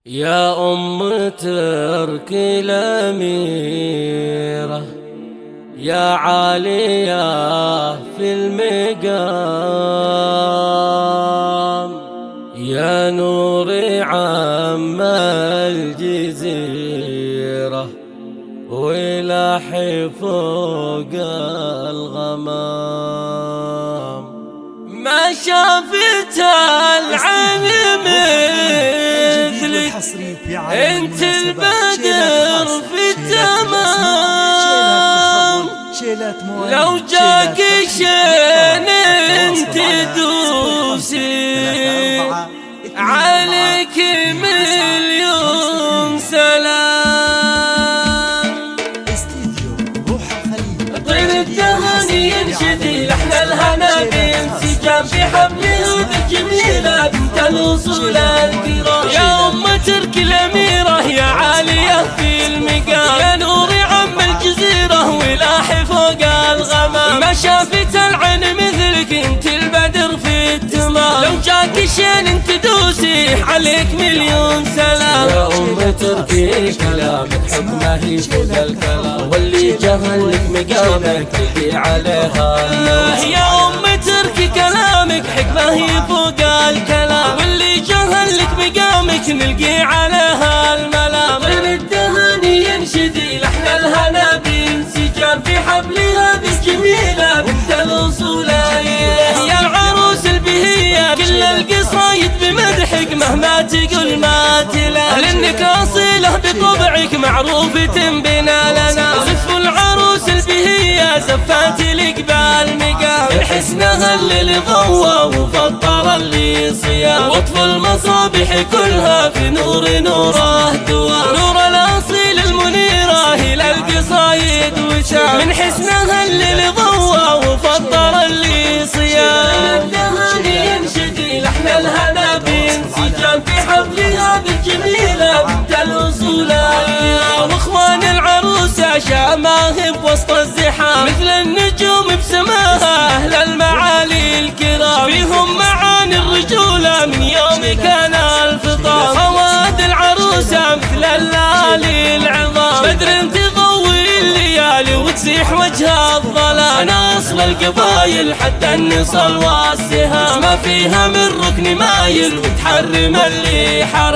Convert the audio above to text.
يا أم تركي الأميرة يا عالية في المقام، يا نوري عم الجزيرة ولاحي فوق الغمام. ما شافت العين مثلك انت البدر في التمام، لو جاك شين انت دوسي عليك مليون سلام. طير التهاني ينشدي لحن الهنا بانسجام في حبل الجميلة بنت الوصول الكرام. يا أم تركي الأميرة يا عالية في المقام، يا نوري عم الجزيرة ولاحي فوق الغمام. ما شافت العين مثلك انت البدر في التمام، لو جاك شين انت دوسي عليك مليون سلام. يا أم تركي كلامك حكمه هي فوق الكلام، واللي جهلك مقامك تلقي عليها. يا أم تركي كلامك حكمه هي فوق الكلام، واللي جهلك مقامك نلقي عليها الملام. طير التهاني ينشدي لحن الهنا بانسجام في حبل هذه الجميلة بنت الوصول. يا العروس البهية كل القصايد بمدحك مهما تقول ما تلا، لانك اصيلة بطبعك معروفة بنا لنا. زف العروس البهية زفات الإقبال مقام، من حسنها اللي ضوى وفطر اللي صيام، واطفى المصابيح كلها في نور نوره دواء. نور الاصيل المنيرة الى القصايد وشام، من حسنها اللي ضوى وفطر اللي صيام. التهاني ينشدي لحن الهنا بانسجام في حفل هذه الجميلة بنت الوصول. واخوان العروسة شاماه بوسط الزحام، مثل النجوم بسماها اهل المعالي الكرام، فيهم معاني الرجولة من يوم كان الفطام. خوات العروسة مثل الليالي العظام، بدر تضوي الليالي وتزيح وجه الظلام. انا اصل القبايل حتى النصل والسهام، ما فيها من ركن مايل وتحرم اللي حرام.